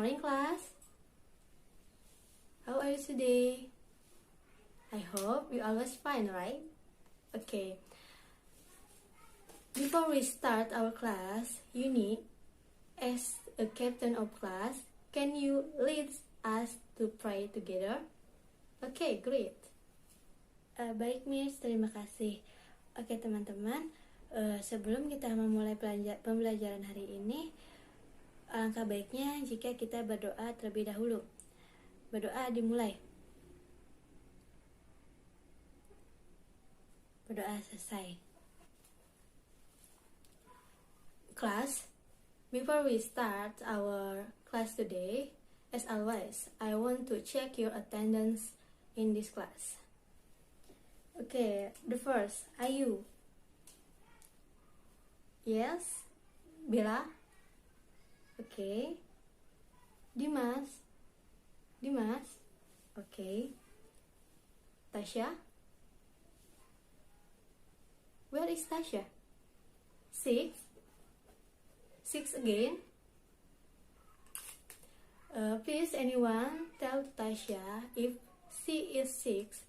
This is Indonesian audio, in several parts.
morning, class. How are you today? I hope you always fine, right? Okay. Before we start our class, you need, as a captain of class, can you lead us to pray together? Okay, great. Baik, Miss, terima kasih. Oke, teman-teman, sebelum kita memulai pembelajaran hari ini, alangkah baiknya jika kita berdoa terlebih dahulu. Berdoa dimulai. Berdoa selesai. Class, before we start our class today, as always, I want to check your attendance in this class. Okay, the first, Ayu. Yes? Bella? Okay. Dimas? Okay. Tasha? Where is Tasha? 6 again? Please anyone tell Tasha if she is 6,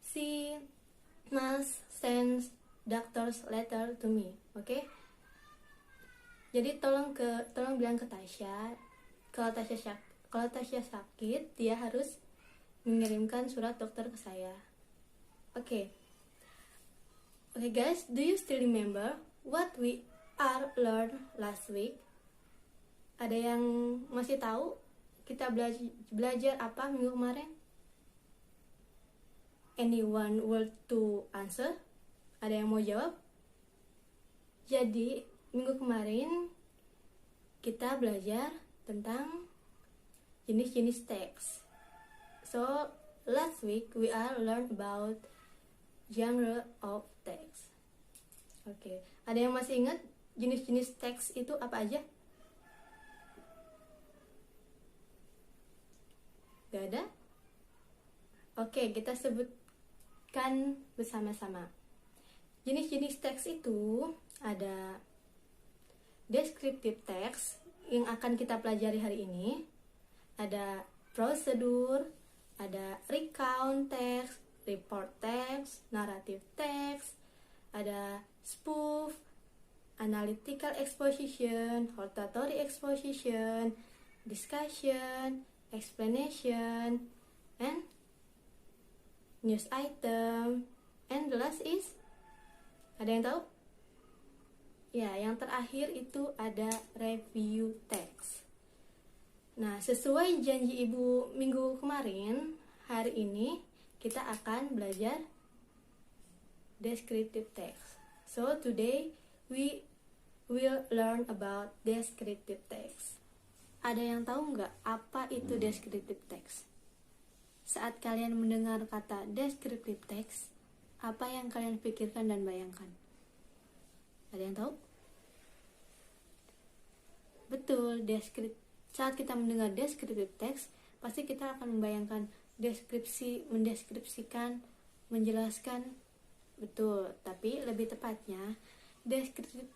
she must send doctor's letter to me, okay? Jadi tolong bilang ke Tasha, kalau Tasha sakit, dia harus mengirimkan surat dokter ke saya. Okay. Okay guys, do you still remember what we are learned last week? Ada yang masih tahu kita belajar apa minggu kemarin? Anyone want to answer? Ada yang mau jawab? Jadi, minggu kemarin kita belajar tentang jenis-jenis teks. So, last week we are learn about genre of text. Oke, ada yang masih ingat jenis-jenis teks itu apa aja? Gak ada? Oke, kita sebutkan bersama-sama. Jenis-jenis teks itu ada descriptive text yang akan kita pelajari hari ini, ada prosedur, ada recount text, report text, narrative text, ada spoof, analytical exposition, hortatory exposition, discussion, explanation, and news item, and the last is, ada yang tahu? Ya, yang terakhir itu ada review text. Nah, sesuai janji ibu minggu kemarin, hari ini kita akan belajar descriptive text. So today we will learn about descriptive text. Ada yang tahu nggak apa itu descriptive text? Saat kalian mendengar kata descriptive text, apa yang kalian pikirkan dan bayangkan? Ada yang tahu? Betul, saat kita mendengar descriptive text, pasti kita akan membayangkan mendeskripsikan, menjelaskan. Betul, tapi lebih tepatnya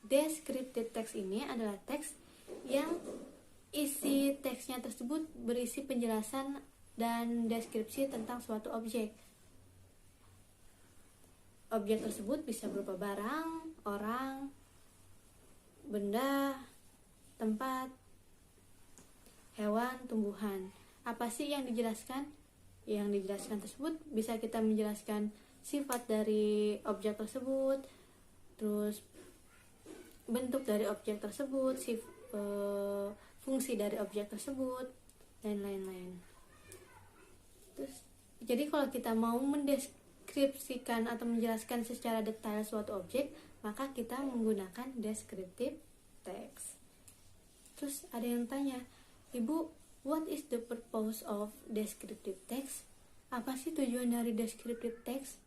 descriptive text ini adalah teks yang isi teksnya tersebut berisi penjelasan dan deskripsi tentang suatu objek. Objek tersebut bisa berupa barang, orang, benda, tempat, hewan, tumbuhan. Apa sih yang dijelaskan? Yang dijelaskan tersebut bisa kita menjelaskan sifat dari objek tersebut, terus bentuk dari objek tersebut, fungsi dari objek tersebut, dan lain-lain. Terus, jadi kalau kita mau mendeskripsikan atau menjelaskan secara detail suatu objek, maka kita menggunakan descriptive text. Terus ada yang tanya, Ibu, what is the purpose of descriptive text? Apa sih tujuan dari descriptive text?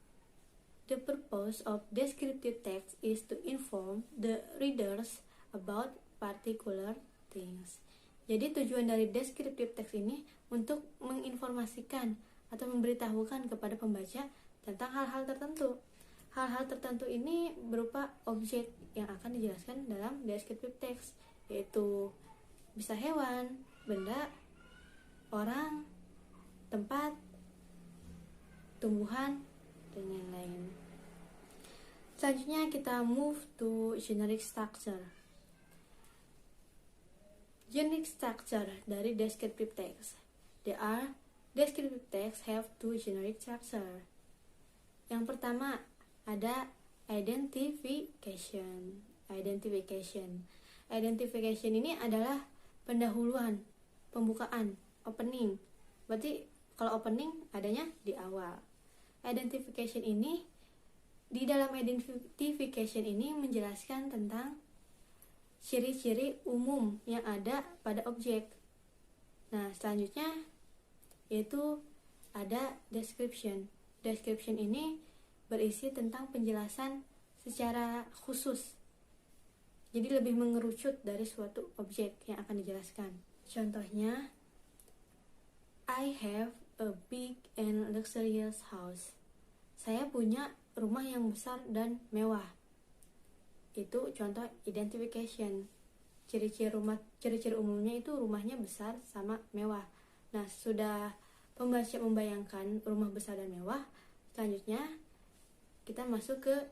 The purpose of descriptive text is to inform the readers about particular things. Jadi tujuan dari descriptive text ini untuk menginformasikan atau memberitahukan kepada pembaca tentang hal-hal tertentu. Hal-hal tertentu ini berupa objek yang akan dijelaskan dalam descriptive text, yaitu bisa hewan, benda, orang, tempat, tumbuhan, dan lain-lain. Selanjutnya kita move to generic structure. Generic structure dari descriptive text. Descriptive text have two generic structure. Yang pertama ada identification. Identification ini adalah pendahuluan, pembukaan, opening. Berarti kalau opening adanya di awal. Identification ini, di dalam identification ini menjelaskan tentang ciri-ciri umum yang ada pada objek. Nah, selanjutnya yaitu ada description. Description ini berisi tentang penjelasan secara khusus. Jadi lebih mengerucut dari suatu objek yang akan dijelaskan. Contohnya, I have a big and luxurious house. Saya punya rumah yang besar dan mewah. Itu contoh identification. Ciri-ciri umumnya itu rumahnya besar sama mewah. Nah, sudah pembaca membayangkan rumah besar dan mewah, selanjutnya kita masuk ke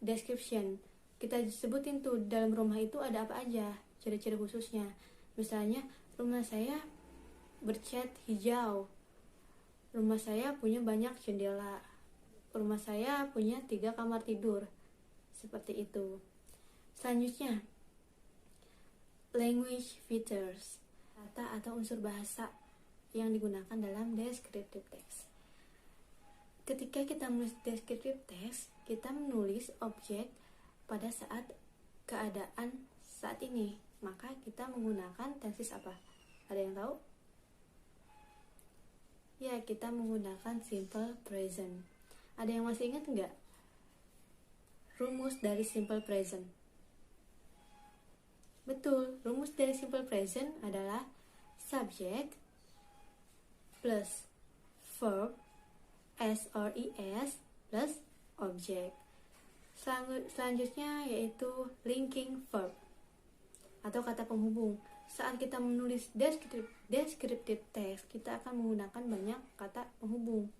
description. Kita sebutin tuh dalam rumah itu ada apa aja, ciri-ciri khususnya. Misalnya, rumah saya bercat hijau, rumah saya punya banyak jendela, rumah saya punya 3 kamar tidur, seperti itu. Selanjutnya, language features, kata atau unsur bahasa yang digunakan dalam descriptive text. Ketika kita menulis descriptive text, kita menulis objek pada saat keadaan saat ini, maka kita menggunakan tenses apa? Ada yang tahu? Ya, kita menggunakan simple present. Ada yang masih ingat nggak rumus dari simple present? Betul, rumus dari simple present adalah subject plus verb s or es plus object. Selanjutnya yaitu linking verb atau kata penghubung. Saat kita menulis descriptive text, kita akan menggunakan banyak kata penghubung.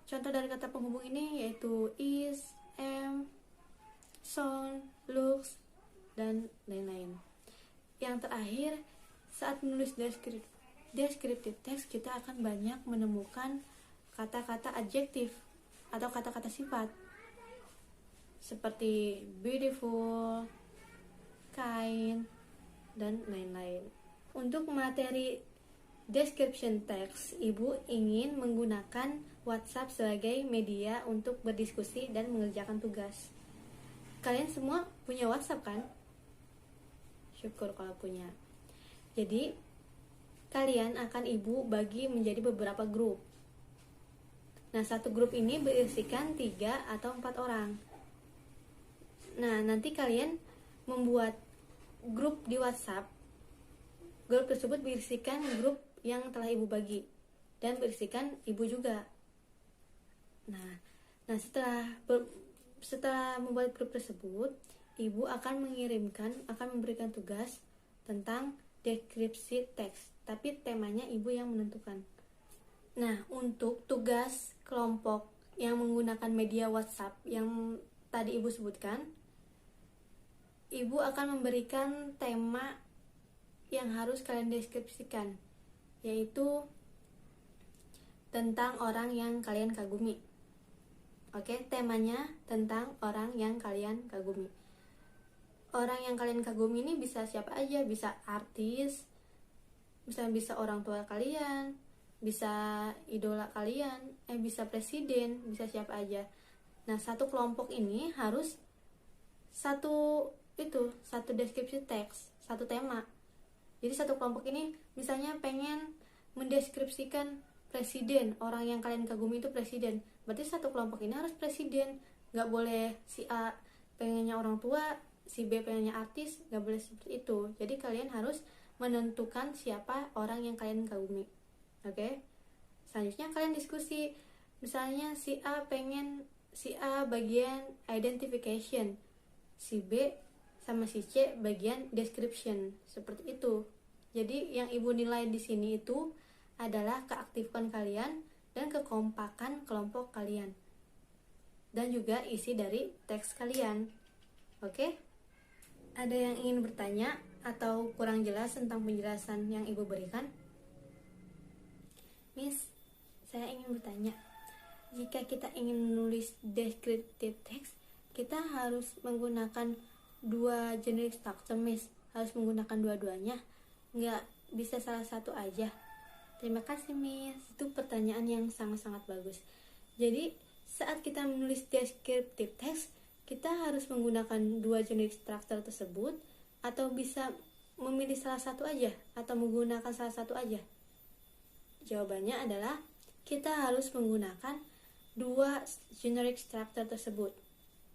Contoh dari kata penghubung ini yaitu is, am, sound, looks, dan lain-lain. Yang terakhir, saat menulis descriptive text, kita akan banyak menemukan kata-kata adjektif atau kata-kata sifat seperti beautiful, kind, dan lain-lain. Untuk materi description text, Ibu ingin menggunakan WhatsApp sebagai media untuk berdiskusi dan mengerjakan tugas. Kalian semua punya WhatsApp kan? Syukur kalau punya. Jadi, kalian akan Ibu bagi menjadi beberapa grup. Nah, satu grup ini berisikan 3 atau 4 orang. Nah, nanti kalian membuat grup di WhatsApp. Grup tersebut berisikan grup yang telah Ibu bagi dan berisikan Ibu juga. Nah, setelah membuat grup tersebut, Ibu akan memberikan tugas tentang deskripsi teks, tapi temanya Ibu yang menentukan. Nah, untuk tugas kelompok yang menggunakan media WhatsApp yang tadi Ibu sebutkan, Ibu akan memberikan tema yang harus kalian deskripsikan, yaitu tentang orang yang kalian kagumi. Oke, temanya tentang orang yang kalian kagumi. Orang yang kalian kagumi ini bisa siapa aja, bisa artis, misalnya bisa orang tua kalian, bisa idola kalian, bisa presiden, bisa siapa aja. Nah, satu kelompok ini harus satu deskripsi teks, satu tema. Jadi satu kelompok ini misalnya pengen mendeskripsikan presiden, orang yang kalian kagumi itu presiden, berarti satu kelompok ini harus presiden. Gak boleh si A pengennya orang tua, si B pengennya artis, gak boleh seperti itu. Jadi kalian harus menentukan siapa orang yang kalian kagumi. Oke? Selanjutnya kalian diskusi. Misalnya si A bagian identification, si B sama si C bagian description, seperti itu. Jadi yang ibu nilai di sini itu adalah keaktifan kalian dan kekompakan kelompok kalian, dan juga isi dari teks kalian. Oke? Ada yang ingin bertanya atau kurang jelas tentang penjelasan yang ibu berikan? Miss, saya ingin bertanya, jika kita ingin menulis descriptive text, kita harus menggunakan dua generic structure, Miss. Harus menggunakan dua-duanya, nggak bisa salah satu aja. Terima kasih, Miss. Itu pertanyaan yang sangat-sangat bagus. Jadi, saat kita menulis descriptive text, kita harus menggunakan dua generic structure tersebut, atau bisa memilih salah satu aja, atau menggunakan salah satu aja? Jawabannya adalah kita harus menggunakan dua generic structure tersebut.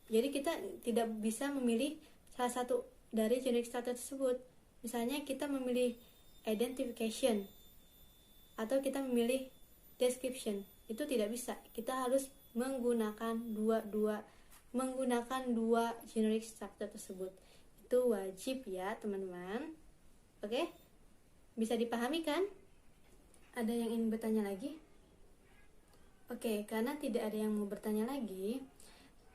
Jadi kita tidak bisa memilih salah satu dari generic structure tersebut. Misalnya kita memilih identification atau kita memilih description, itu tidak bisa. Kita harus menggunakan dua generic structure tersebut. Itu wajib ya, teman-teman. Oke? Bisa dipahami kan? Ada yang ingin bertanya lagi? Oke, karena tidak ada yang mau bertanya lagi,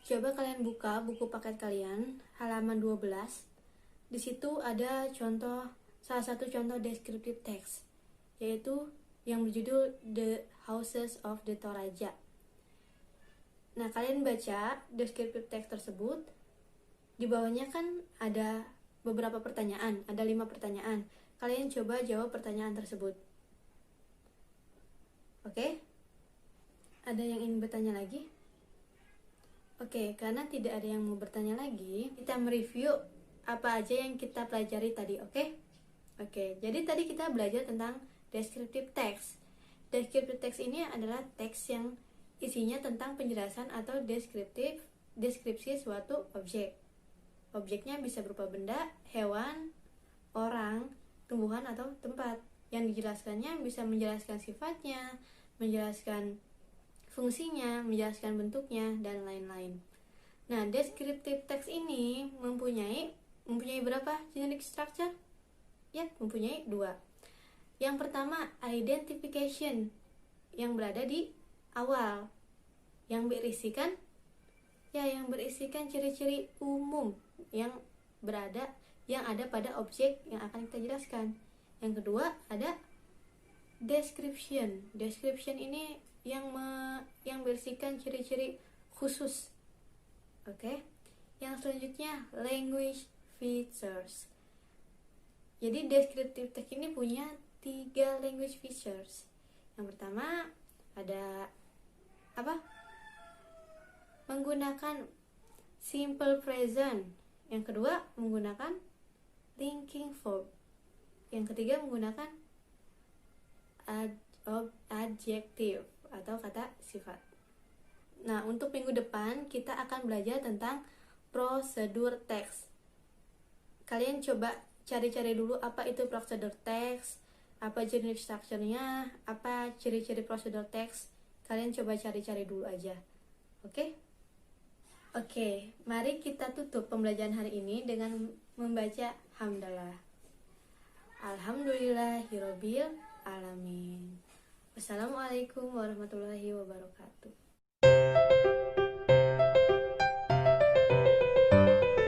coba kalian buka buku paket kalian halaman 12. Di situ ada salah satu contoh descriptive text, yaitu yang berjudul The Houses of the Toraja. Nah, kalian baca descriptive text tersebut. Di bawahnya kan ada beberapa pertanyaan, ada 5 pertanyaan. Kalian coba jawab pertanyaan tersebut. Oke? Ada yang ingin bertanya lagi? Oke, karena tidak ada yang mau bertanya lagi, kita mereview apa aja yang kita pelajari tadi, oke? Oke, jadi tadi kita belajar tentang descriptive text. Descriptive text ini adalah teks yang isinya tentang penjelasan atau deskripsi suatu objek. Objeknya bisa berupa benda, hewan, orang, tumbuhan, atau tempat. Yang dijelaskannya bisa menjelaskan sifatnya, menjelaskan fungsinya, menjelaskan bentuknya, dan lain-lain. Nah, descriptive text ini mempunyai berapa generic structure? Ya, mempunyai 2. Yang pertama, identification, yang berada di awal, yang berisikan ciri-ciri umum yang ada pada objek yang akan kita jelaskan. Yang kedua, ada description. Description ini yang berisikan ciri-ciri khusus. Oke. Yang selanjutnya, language features. Jadi descriptive text ini punya 3 language features. Yang pertama ada menggunakan simple present. Yang kedua menggunakan linking verb. Yang ketiga menggunakan adjective atau kata sifat. Nah, untuk minggu depan kita akan belajar tentang prosedur teks. Kalian coba cari-cari dulu apa itu prosedur teks, apa jenis structure-nya, apa ciri-ciri prosedur teks. Kalian coba cari-cari dulu aja. Oke? Oke, mari kita tutup pembelajaran hari ini dengan membaca hamdalah. Alhamdulillahirabbil alamin. Wassalamualaikum warahmatullahi wabarakatuh.